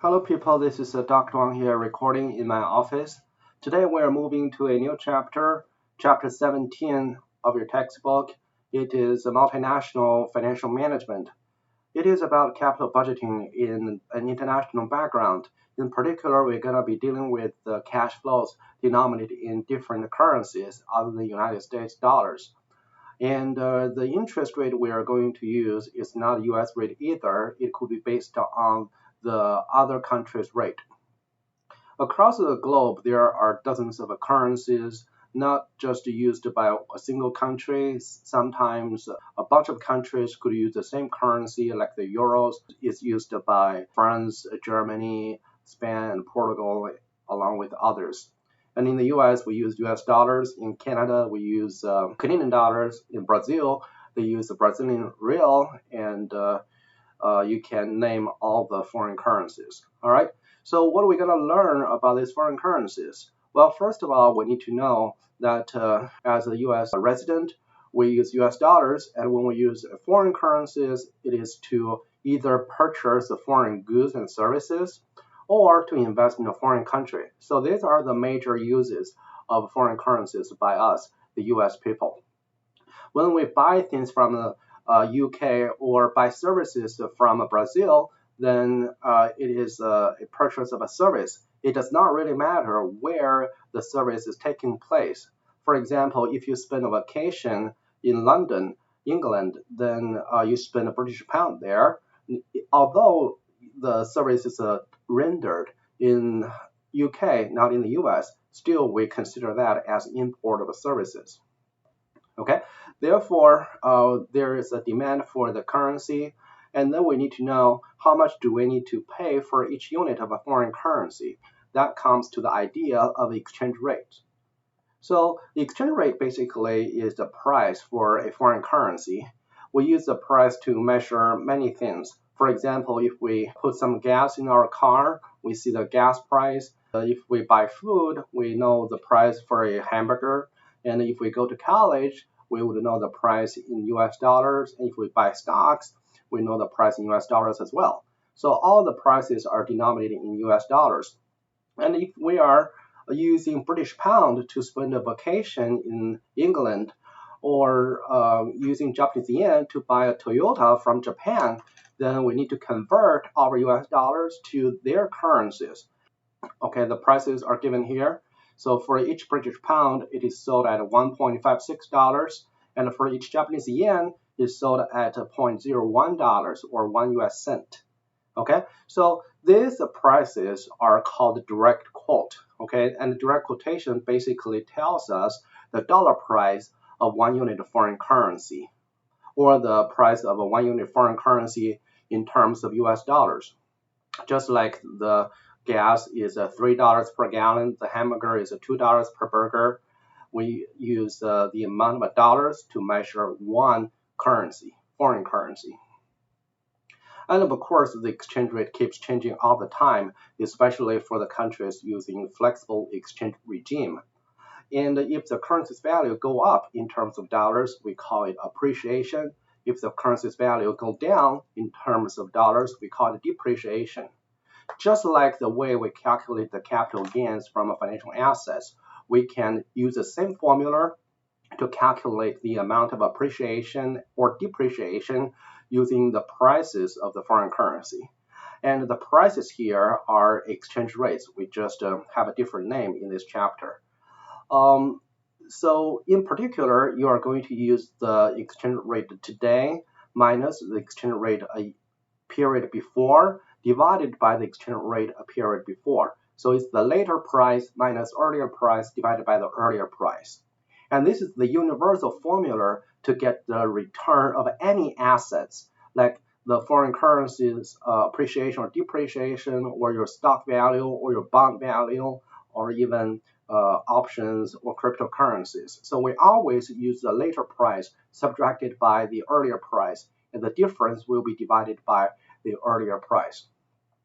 Hello people, this is Dr. Wang here recording in my office. Today we are moving to a new chapter, chapter 17 of your textbook. It is multinational financial management. It is about capital budgeting in an international background. In particular, we're going to be dealing with the cash flows denominated in different currencies other than the United States dollars. And the interest rate we are going to use is not US rate either. It could be based on the other country's rate. Across the globe, there are dozens of currencies, not just used by a single country. Sometimes a bunch of countries could use the same currency, like the euros is used by France, Germany, Spain, and Portugal, along with others. And in the US, we use US dollars. In Canada, we use Canadian dollars. In Brazil, they use the Brazilian real, and you can name all the foreign currencies. All right. So what are we going to learn about these foreign currencies? Well, first of all, we need to know that as a U.S. resident, we use U.S. dollars, and when we use foreign currencies, it is to either purchase the foreign goods and services or to invest in a foreign country. So these are the major uses of foreign currencies by us, the U.S. people. When we buy things from the UK or buy services from Brazil, then it is a purchase of a service. It does not really matter where the service is taking place. For example, if you spend a vacation in London, England, then you spend a British pound there. Although the service is rendered in UK, not in the US, still we consider that as import of services. Okay, therefore, there is a demand for the currency, and then we need to know how much do we need to pay for each unit of a foreign currency. That comes to the idea of exchange rate. So the exchange rate basically is the price for a foreign currency. We use the price to measure many things. For example, if we put some gas in our car, we see the gas price. If we buy food, we know the price for a hamburger. And if we go to college, we would know the price in US dollars. And if we buy stocks, we know the price in US dollars as well. So all the prices are denominated in US dollars. And if we are using British pound to spend a vacation in England, or using Japanese yen to buy a Toyota from Japan, then we need to convert our US dollars to their currencies. Okay, the prices are given here. So for each British pound, it is sold at $1.56, and for each Japanese yen, it is sold at $0.01 or 1 US cent. Okay, so these prices are called direct quote. Okay, and the direct quotation basically tells us the dollar price of 1 unit of foreign currency, or the price of a 1 unit foreign currency in terms of US dollars. Just like the gas is $3 per gallon, the hamburger is $2 per burger. We use the amount of dollars to measure one currency, foreign currency. And of course, the exchange rate keeps changing all the time, especially for the countries using flexible exchange regime. And if the currency's value go up in terms of dollars, we call it appreciation. If the currency's value go down in terms of dollars, we call it depreciation. Just like the way we calculate the capital gains from financial assets, we can use the same formula to calculate the amount of appreciation or depreciation using the prices of the foreign currency. And the prices here are exchange rates. We just have a different name in this chapter. So in particular, you are going to use the exchange rate today minus the exchange rate a period before divided by the exchange rate a period before. So it's the later price minus earlier price divided by the earlier price. And this is the universal formula to get the return of any assets, like the foreign currencies appreciation or depreciation, or your stock value, or your bond value, or even options or cryptocurrencies. So we always use the later price subtracted by the earlier price, and the difference will be divided by the earlier price.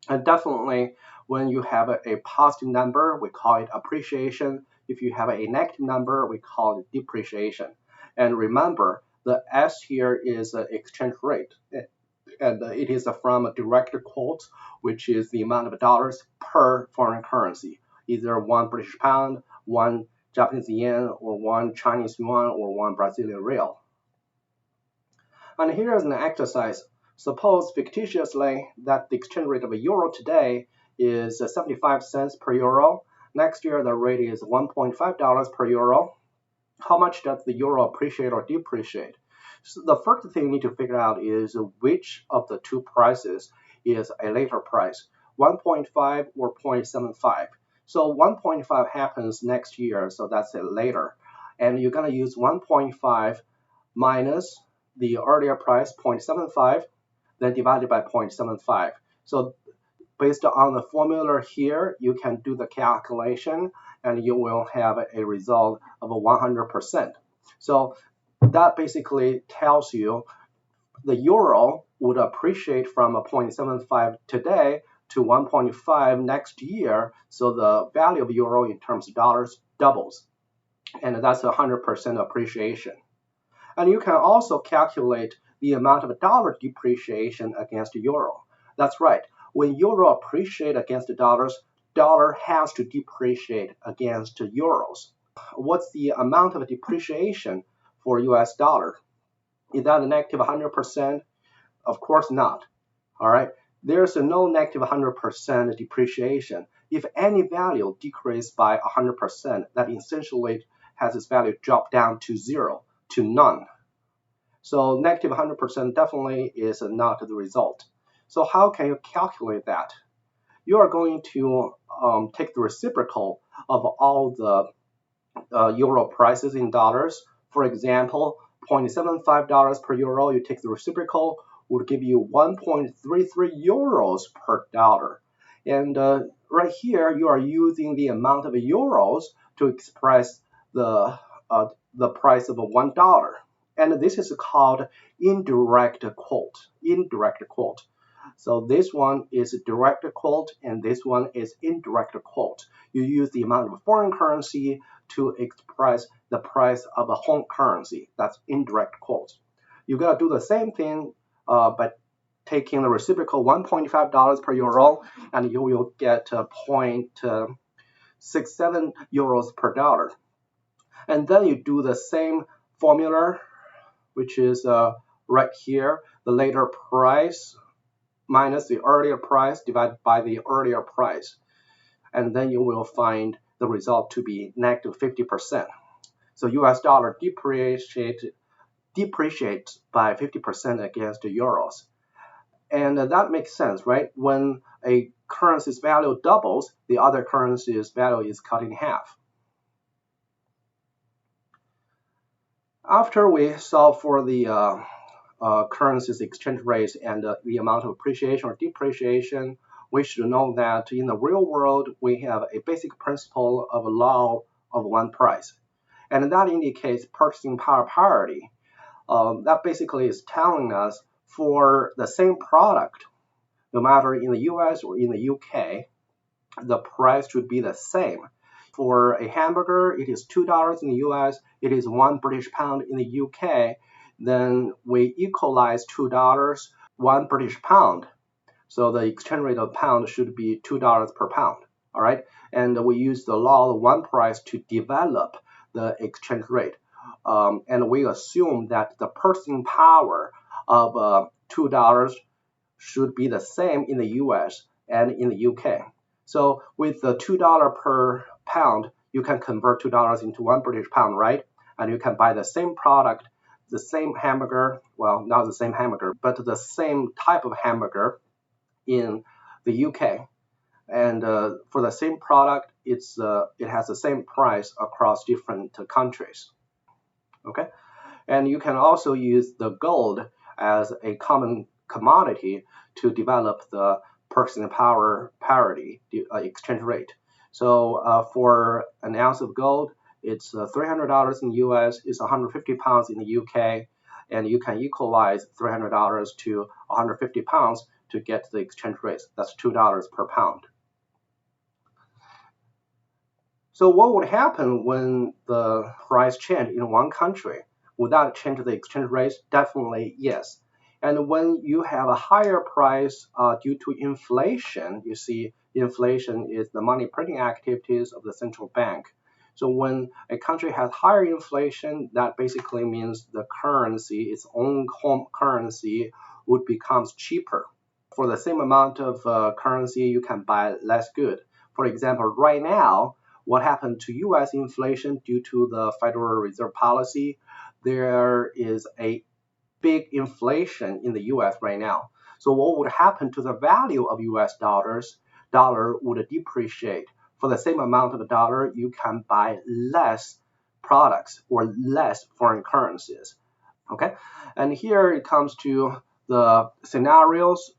And definitely, when you have a positive number, we call it appreciation. If you have a negative number, we call it depreciation. And remember, the S here is exchange rate. and it is from a direct quote, which is the amount of dollars per foreign currency, either 1 British pound, 1 Japanese yen, or 1 Chinese yuan, or 1 Brazilian real. And here is an exercise. Suppose fictitiously that the exchange rate of a euro today is 75 cents per euro. Next year, the rate is $1.5 per euro. How much does the euro appreciate or depreciate? So the first thing you need to figure out is which of the two prices is a later price, 1.5 or 0.75. So 1.5 happens next year, so that's it later. And you're going to use 1.5 minus the earlier price, 0.75, then divided by 0.75. So based on the formula here, you can do the calculation and you will have a result of 100%. So that basically tells you the euro would appreciate from 0.75 today to 1.5 next year. So the value of euro in terms of dollars doubles. And that's 100% appreciation. And you can also calculate the amount of dollar depreciation against euro. That's right. When euro appreciate against the dollars, dollar has to depreciate against euros. What's the amount of depreciation for US dollar? Is that a negative 100%? Of course not. All right. There's no negative 100% depreciation. If any value decreased by 100%, that essentially has its value drop down to zero, to none. So negative 100% definitely is not the result. So how can you calculate that? You are going to take the reciprocal of all the euro prices in dollars. For example, $0.75 per euro, you take the reciprocal, would give you 1.33 euros per dollar. And right here, you are using the amount of euros to express the price of $1. And this is called indirect quote. Indirect quote. So this one is direct quote, and this one is indirect quote. You use the amount of foreign currency to express the price of a home currency. That's indirect quote. You're going to do the same thing by taking the reciprocal $1.5 per euro, and you will get 0.67 euros per dollar. And then you do the same formula, which is right here, the later price minus the earlier price divided by the earlier price. And then you will find the result to be negative 50%. So US dollar depreciates by 50% against the euros. And that makes sense, right? When a currency's value doubles, the other currency's value is cut in half. After we solve for the currency's exchange rates and the amount of appreciation or depreciation, we should know that in the real world, we have a basic principle of a law of one price. And that indicates purchasing power parity. That basically is telling us for the same product, no matter in the US or in the UK, the price should be the same. For a hamburger, it is $2 in the US, it is 1 British pound in the UK, then we equalize $2, 1 British pound. So the exchange rate of pound should be $2 per pound, all right? And we use the law of one price to develop the exchange rate. And we assume that the purchasing power of $2 should be the same in the US and in the UK. So with the $2 per pound, you can convert $2 into 1 British pound, right? And you can buy the same product, the same hamburger, well, not the same hamburger, but the same type of hamburger in the UK. And for the same product, it has the same price across different countries. Okay, and you can also use the gold as a common commodity to develop the purchasing power parity exchange rate. So for an ounce of gold, it's $300 in the US, it's 150 pounds in the UK, and you can equalize $300 to 150 pounds to get the exchange rate. That's $2 per pound. So what would happen when the price change in one country? Would that change the exchange rate? Definitely yes. And when you have a higher price due to inflation, you see inflation is the money printing activities of the central bank. So when a country has higher inflation, that basically means the currency, its own home currency, would become cheaper. For the same amount of currency, you can buy less good. For example, right now, what happened to U.S. inflation due to the Federal Reserve policy? There is a big inflation in the U.S. right now. So what would happen to the value of U.S. dollars? Dollar would depreciate. For the same amount of dollar, you can buy less products or less foreign currencies. Okay, and here it comes to the scenarios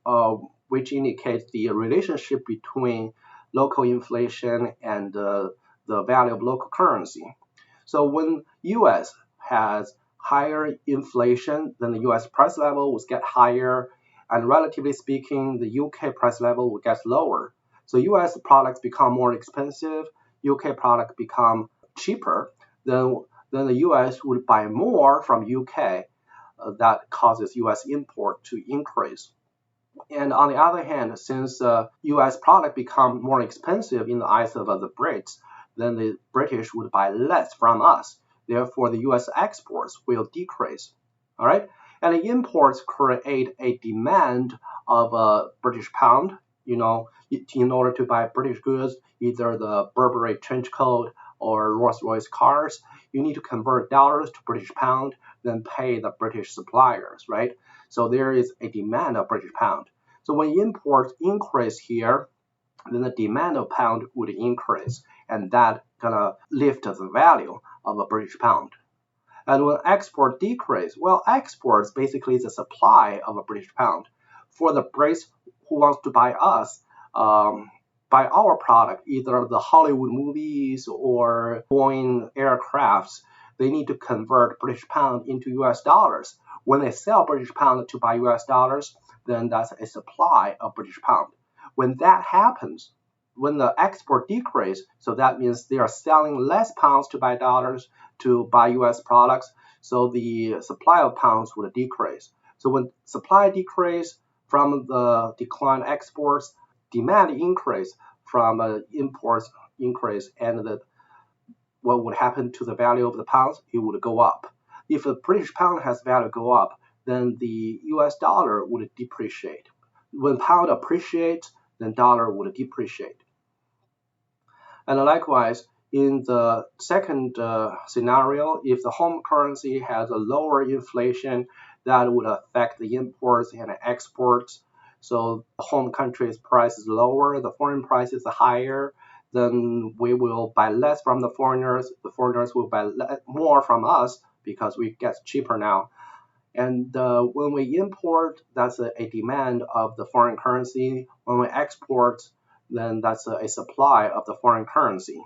which indicate the relationship between local inflation and the value of local currency. So when U.S. has higher inflation, then the U.S. price level will get higher, and relatively speaking, the UK price level will get lower. So U.S. products become more expensive, UK products become cheaper, then the U.S. would buy more from UK. That causes U.S. import to increase. And on the other hand, since U.S. product become more expensive in the eyes of the Brits, then the British would buy less from us. Therefore, the U.S. exports will decrease. All right, and the imports create a demand of a British pound. In order to buy British goods, either the Burberry trench coat or Rolls-Royce cars, you need to convert dollars to British pound, then pay the British suppliers, right? So there is a demand of British pound. So when imports increase here, then the demand of pound would increase, and that gonna lift the value of a British pound. And when export decrease, well, exports basically is the supply of a British pound. For the Brits who wants to buy us, buy our product, either the Hollywood movies or Boeing aircrafts, they need to convert British pound into US dollars. When they sell British pound to buy US dollars, then that's a supply of British pound. When that happens, when the export decrease, so that means they are selling less pounds to buy dollars to buy US products, so the supply of pounds would decrease. So when supply decrease from the declined exports, demand increase from imports increase, and what would happen to the value of the pounds? It would go up. If the British pound has value go up, then the US dollar would depreciate. When pound appreciates, then dollar would depreciate. And likewise, in the second scenario, if the home currency has a lower inflation, that would affect the imports and exports. So the home country's price is lower, the foreign price is higher, then we will buy less from the foreigners. The foreigners will buy more from us because we get cheaper now. And when we import, that's a demand of the foreign currency. When we export, then that's a supply of the foreign currency.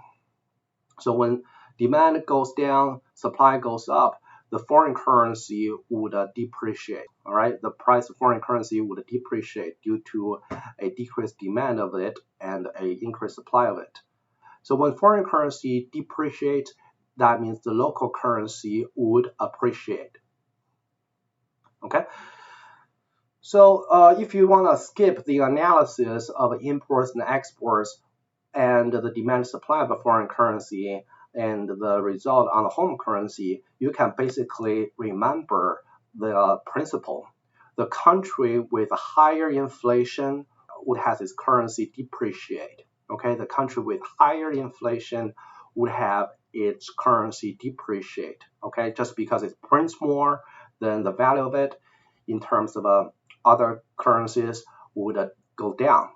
So when demand goes down, supply goes up, the foreign currency would depreciate. All right, the price of foreign currency would depreciate due to a decreased demand of it and an increased supply of it. So when foreign currency depreciates, that means the local currency would appreciate. Okay. So if you want to skip the analysis of imports and exports and the demand supply of a foreign currency and the result on the home currency, you can basically remember the principle. The country with a higher inflation would have its currency depreciate. Okay, the country with higher inflation would have its currency depreciate. Okay, just because it prints more, then the value of it in terms of other currencies would go down.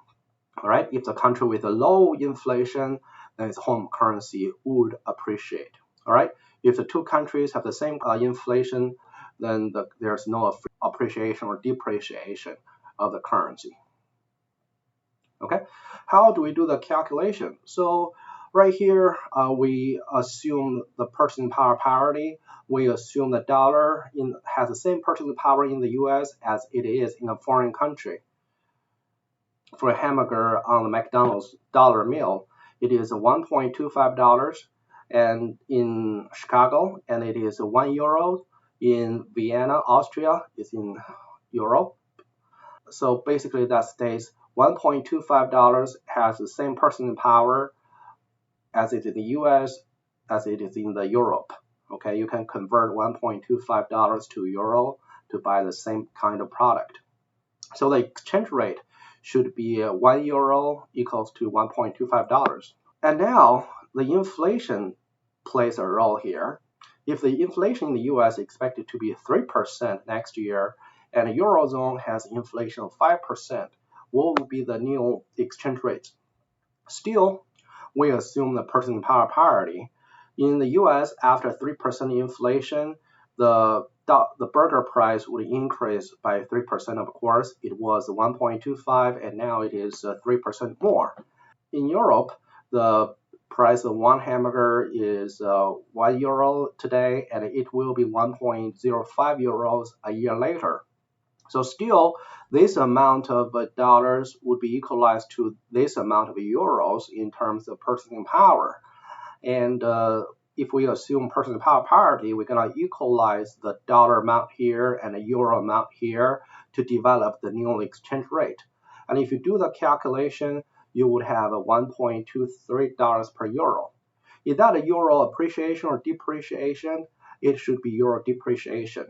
All right, if the country with a low inflation, then its home currency would appreciate. All right, if the two countries have the same inflation, then there's no appreciation or depreciation of the currency. Okay, how do we do the calculation? So right here, we assume the purchasing power parity. We assume the dollar has the same purchasing power in the US as it is in a foreign country. For a hamburger on the McDonald's dollar meal, it is $1.25, and in Chicago, and it is €1. In Vienna, Austria, it's in euro. So basically that states $1.25 has the same purchasing power as it is in the US, as it is in the Europe. Okay, you can convert $1.25 to euro to buy the same kind of product. So the exchange rate should be 1 euro equals to $1.25. And now the inflation plays a role here. If the inflation in the US is expected to be 3% next year, and the Eurozone has inflation of 5%, what will be the new exchange rate? Still, we assume the purchasing power parity. In the US, after 3% inflation, the burger price would increase by 3%, of course. It was 1.25 and now it is 3% more. In Europe, the price of one hamburger is 1 euro today, and it will be 1.05 euros a year later. So still, this amount of dollars would be equalized to this amount of euros in terms of purchasing power. And if we assume purchasing power parity, we're going to equalize the dollar amount here and the euro amount here to develop the new exchange rate. And if you do the calculation, you would have a $1.23 per euro. Is that a euro appreciation or depreciation? It should be euro depreciation.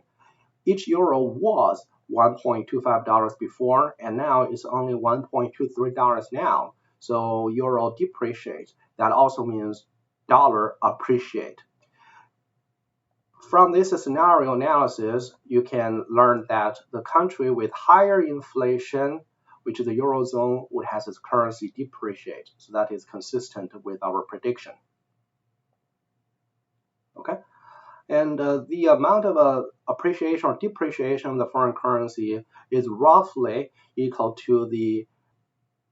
Each euro was $1.25 before, and now it's only $1.23 now. So euro depreciates. That also means dollar appreciate. From this scenario analysis, you can learn that the country with higher inflation, which is the Eurozone, would have its currency depreciate. So that is consistent with our prediction. Okay? And the amount of appreciation or depreciation of the foreign currency is roughly equal to the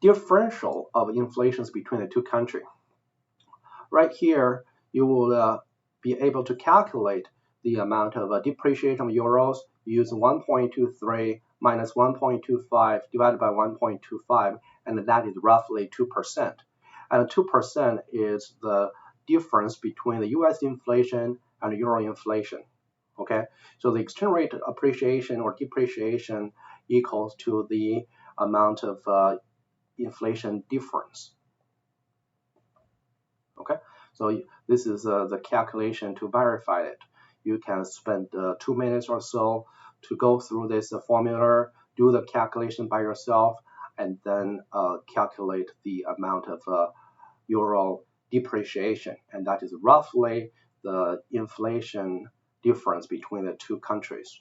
differential of inflations between the two countries. Right here, you will be able to calculate the amount of depreciation of euros. Use 1.23 minus 1.25 divided by 1.25, and that is roughly 2%. And 2% is the difference between the US inflation and euro inflation. Okay, so the exchange rate appreciation or depreciation equals to the amount of inflation difference. Okay, so this is the calculation to verify it. You can spend 2 minutes or so to go through this formula, do the calculation by yourself, and then calculate the amount of euro depreciation. And that is roughly the inflation difference between the two countries.